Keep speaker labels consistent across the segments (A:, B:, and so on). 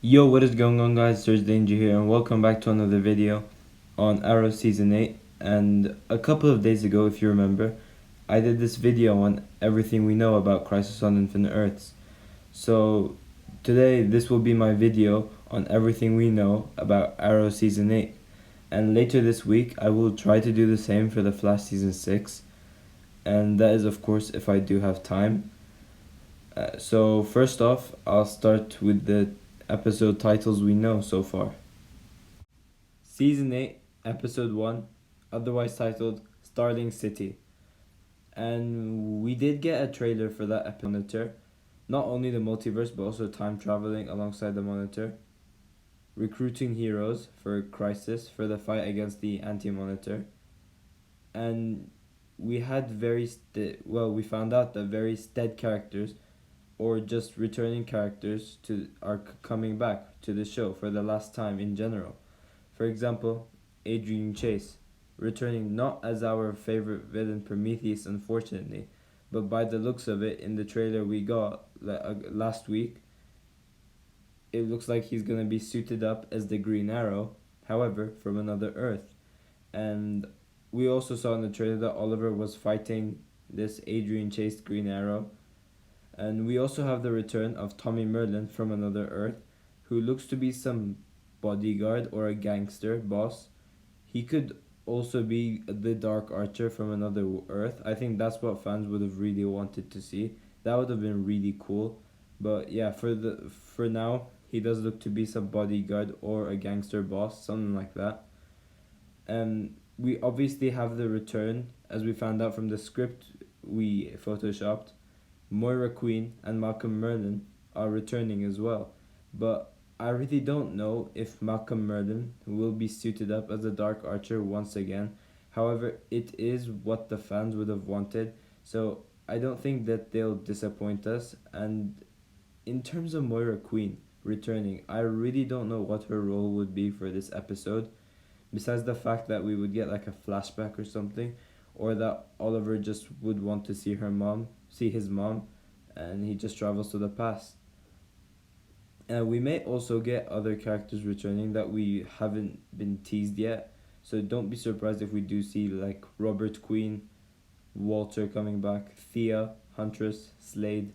A: Yo, what is going on, guys? There's Danger here, and welcome back to another video on Arrow Season 8. And a couple of days ago, if you remember, I did this video on everything we know about Crisis on Infinite Earths. So today, this will be my video on everything we know about Arrow Season 8. And later this week, I will try to do the same for The Flash Season 6. And that is, of course, if I do have time. So first off, I'll start with the episode titles we know so far. Season 8, Episode 1, otherwise titled Starling City. And we did get a trailer for that episode Monitor. Not only the multiverse, but also time traveling alongside the Monitor. Recruiting heroes for Crisis for the fight against the Anti-Monitor. And we had we found out that very dead characters or just returning characters are coming back to the show for the last time in general. For example, Adrian Chase, returning not as our favorite villain Prometheus, unfortunately, but by the looks of it in the trailer we got last week, it looks like he's gonna be suited up as the Green Arrow, however, from another Earth. And we also saw in the trailer that Oliver was fighting this Adrian Chase Green Arrow. And we also have the return of Tommy Merlin from another Earth, who looks to be some bodyguard or a gangster boss. He could also be the Dark Archer from another Earth. I think that's what fans would have really wanted to see. That would have been really cool. But yeah, for now, he does look to be some bodyguard or a gangster boss, something like that. And we obviously have the return, as we found out from the script we photoshopped. Moira Queen and Malcolm Merlyn are returning as well, but I really don't know if Malcolm Merlyn will be suited up as a Dark Archer once again. However, it is what the fans would have wanted, so I don't think that they'll disappoint us. And in terms of Moira Queen returning, I really don't know what her role would be for this episode, besides the fact that we would get like a flashback or something, or that Oliver just would want to see his mom, and he just travels to the past. And we may also get other characters returning that we haven't been teased yet, so don't be surprised if we do see like Robert Queen, Walter coming back, Thea, Huntress, Slade.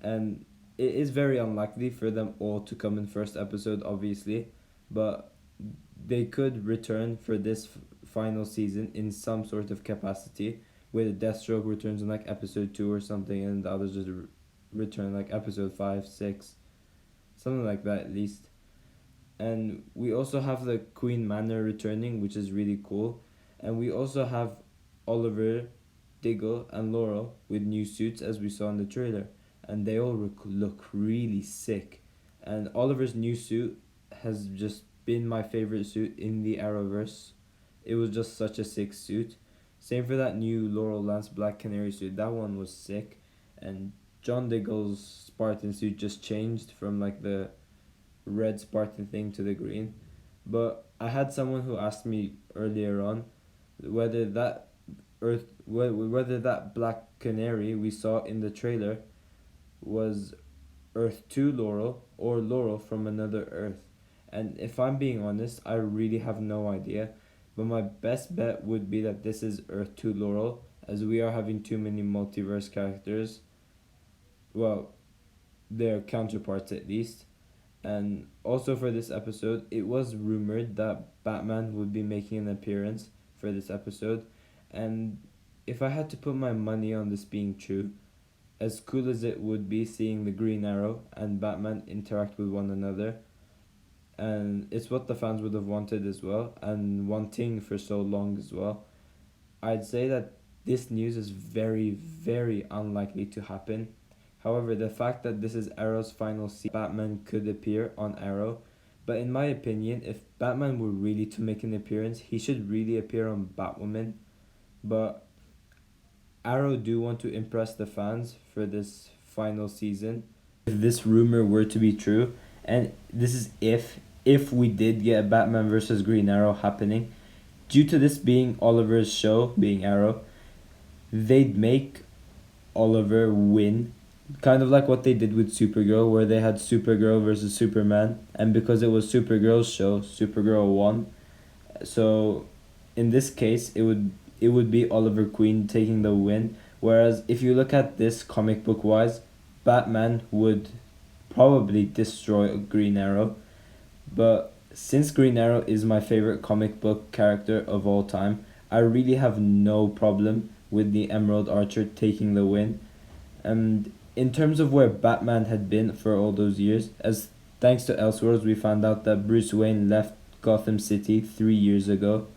A: And it is very unlikely for them all to come in first episode, obviously, but they could return for this final season in some sort of capacity, where the Deathstroke returns in like episode 2 or something, and the others just return like episode 5, 6, something like that at least. And we also have the Queen Manor returning, which is really cool. And we also have Oliver, Diggle, and Laurel with new suits, as we saw in the trailer, and they all look really sick. And Oliver's new suit has just been my favorite suit in the Arrowverse. It was just such a sick suit. Same for that new Laurel Lance Black Canary suit. That one was sick. And John Diggle's Spartan suit just changed from like the red Spartan thing to the green. But I had someone who asked me earlier on whether whether that Black Canary we saw in the trailer was Earth 2 Laurel or Laurel from another Earth. And if I'm being honest, I really have no idea. But my best bet would be that this is Earth 2 Laurel, as we are having too many multiverse characters. Well, their counterparts at least. And also for this episode, it was rumored that Batman would be making an appearance for this episode. And if I had to put my money on this being true, as cool as it would be seeing the Green Arrow and Batman interact with one another, and it's what the fans would have wanted as well, and wanting for so long as well, I'd say that this news is very, very unlikely to happen. However, the fact that this is Arrow's final season, Batman could appear on Arrow. But in my opinion, if Batman were really to make an appearance, he should really appear on Batwoman. But Arrow do want to impress the fans for this final season. If this rumor were to be true, and this is if we did get a Batman versus Green Arrow happening, due to this being Oliver's show, being Arrow, they'd make Oliver win kind of like what they did with Supergirl, where they had Supergirl versus Superman, and because it was Supergirl's show, Supergirl won. So in this case, it would be Oliver Queen taking the win. Whereas if you look at this comic book wise, Batman would probably destroy Green Arrow. But since Green Arrow is my favorite comic book character of all time, I really have no problem with the Emerald Archer taking the win. And in terms of where Batman had been for all those years, as thanks to Elseworlds, we found out that Bruce Wayne left Gotham City 3 years ago.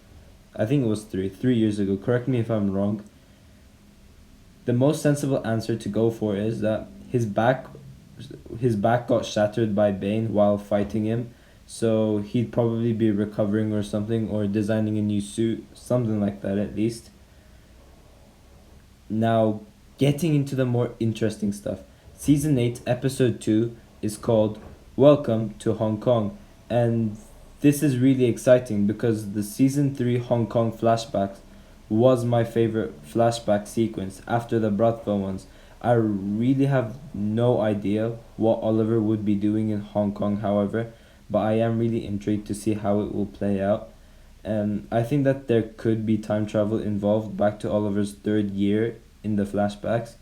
A: I think it was 3 years ago. Correct me if I'm wrong. The most sensible answer to go for is that his back got shattered by Bane while fighting him, so he'd probably be recovering or something, or designing a new suit, something like that at least. Now, getting into the more interesting stuff. Season 8, Episode 2 is called Welcome to Hong Kong, and this is really exciting because the Season 3 Hong Kong flashbacks was my favorite flashback sequence after the Bratva ones. I really have no idea what Oliver would be doing in Hong Kong, however, but I am really intrigued to see how it will play out. And I think that there could be time travel involved back to Oliver's third year in the flashbacks,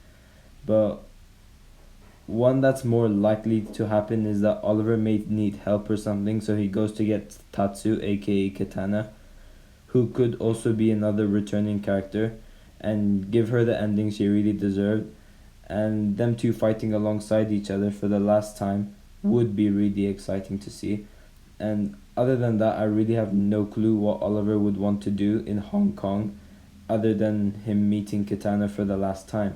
A: but one that's more likely to happen is that Oliver may need help or something, so he goes to get Tatsu, aka Katana, who could also be another returning character, and give her the ending she really deserved. And them two fighting alongside each other for the last time would be really exciting to see. And other than that, I really have no clue what Oliver would want to do in Hong Kong other than him meeting Katana for the last time.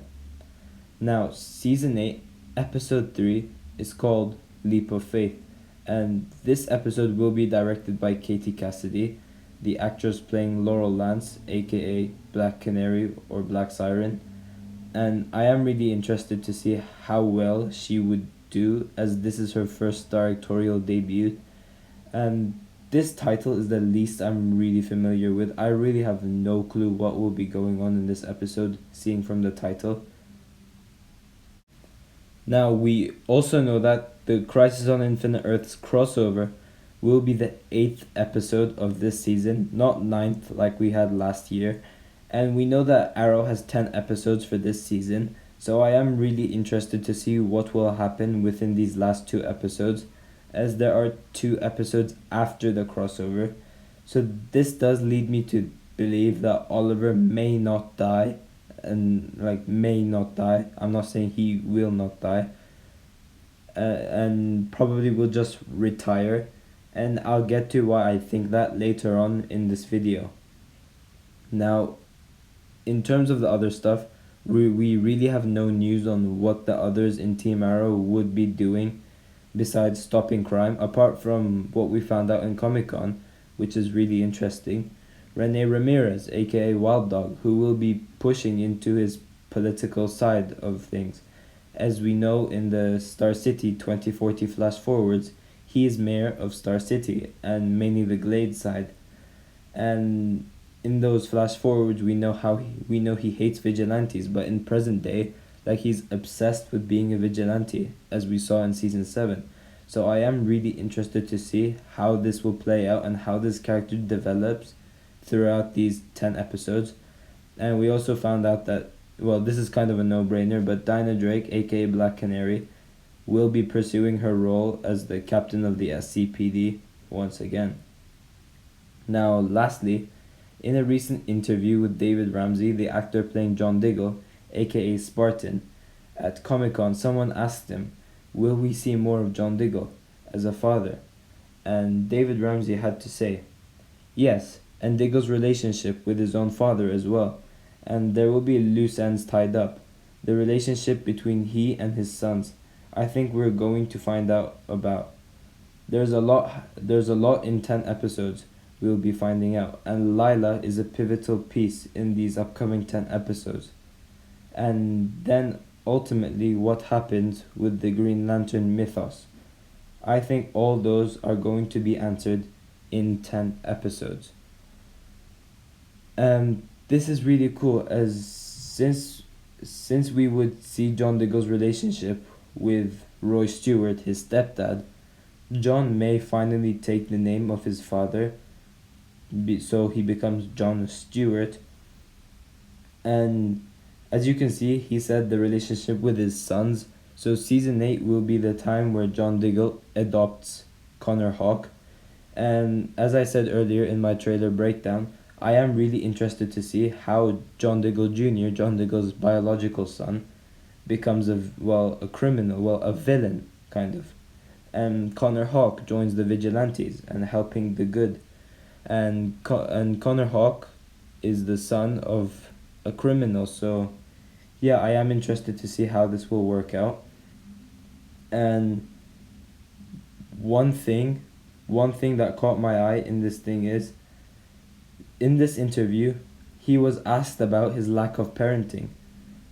A: Now, Season 8, Episode 3 is called Leap of Faith, and this episode will be directed by Katie Cassidy, the actress playing Laurel Lance, aka Black Canary or Black Siren, and I am really interested to see how well she would do, as this is her first directorial debut. And this title is the least I'm really familiar with. I really have no clue what will be going on in this episode, seeing from the title. Now, we also know that the Crisis on Infinite Earths crossover will be the 8th episode of this season, not ninth like we had last year. And we know that Arrow has 10 episodes for this season, so I am really interested to see what will happen within these last 2 episodes, as there are 2 episodes after the crossover. So this does lead me to believe that Oliver may not die, and may not die. I'm not saying he will not die. And probably will just retire, and I'll get to why I think that later on in this video. Now, in terms of the other stuff, we really have no news on what the others in Team Arrow would be doing besides stopping crime, apart from what we found out in Comic-Con, which is really interesting. Rene Ramirez, aka Wild Dog, who will be pushing into his political side of things. As we know in the Star City 2040 flash forwards, he is mayor of Star City and mainly the Glade side. And in those flash forwards, we know he hates vigilantes, but in present day, he's obsessed with being a vigilante, as we saw in season 7. So I am really interested to see how this will play out and how this character develops throughout these 10 episodes. And we also found out that, well, this is kind of a no-brainer, but Dinah Drake, aka Black Canary, will be pursuing her role as the captain of the SCPD once again. Now, lastly, in a recent interview with David Ramsey, the actor playing John Diggle, aka Spartan, at Comic-Con, someone asked him, will we see more of John Diggle as a father? And David Ramsey had to say, yes, and Diggle's relationship with his own father as well. And there will be loose ends tied up. The relationship between he and his sons, I think we're going to find out about. There's a lot in 10 episodes we'll be finding out, and Lila is a pivotal piece in these upcoming 10 episodes. And then ultimately what happens with the Green Lantern mythos. I think all those are going to be answered in 10 episodes. This is really cool, as since since we would see John Diggle's relationship with Roy Stewart, his stepdad, John may finally take the name of his father, so he becomes John Stewart. And as you can see, he said the relationship with his sons. So season 8 will be the time where John Diggle adopts Connor Hawke. And as I said earlier in my trailer breakdown, I am really interested to see how John Diggle Jr., John Diggle's biological son, becomes a criminal, a villain, kind of. And Connor Hawke joins the vigilantes and helping the good. And Connor Hawke is the son of a criminal, so yeah, I am interested to see how this will work out. And one thing that caught my eye in this thing is, in this interview, he was asked about his lack of parenting,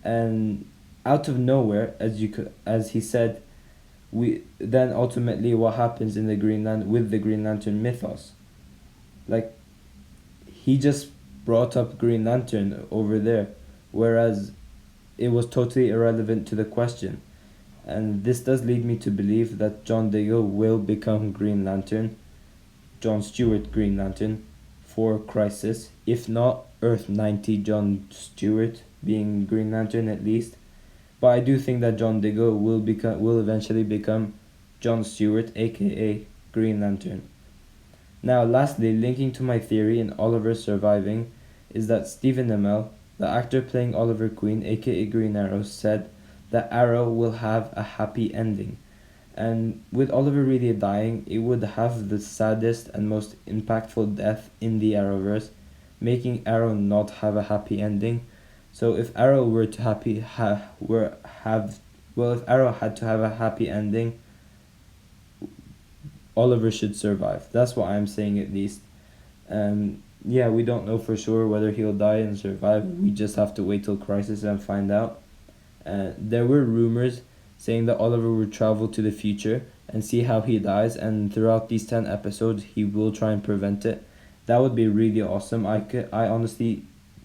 A: and out of nowhere, as he said, then ultimately what happens in the with the Green Lantern mythos, like, he just brought up Green Lantern over there, whereas it was totally irrelevant to the question. And this does lead me to believe that John Diggle will become Green Lantern, John Stewart Green Lantern, for Crisis. If not, Earth 90 John Stewart being Green Lantern at least. But I do think that John Diggle will eventually become John Stewart, aka Green Lantern. Now, lastly, linking to my theory in Oliver surviving, is that Stephen Amell, the actor playing Oliver Queen, aka Green Arrow, said that Arrow will have a happy ending. And with Oliver really dying, it would have the saddest and most impactful death in the Arrowverse, making Arrow not have a happy ending. So if Arrow were to if Arrow had to have a happy ending, Oliver should survive. That's what I'm saying, at least. Yeah, we don't know for sure whether he'll die and survive. We just have to wait till Crisis and find out. There were rumors saying that Oliver would travel to the future and see how he dies, and throughout these 10 episodes he will try and prevent it. That would be really awesome. I honestly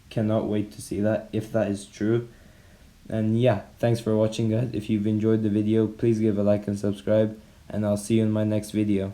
A: cannot wait to see that, if that is true. And yeah, thanks for watching, guys. If you've enjoyed the video, please give a like and subscribe, and I'll see you in my next video.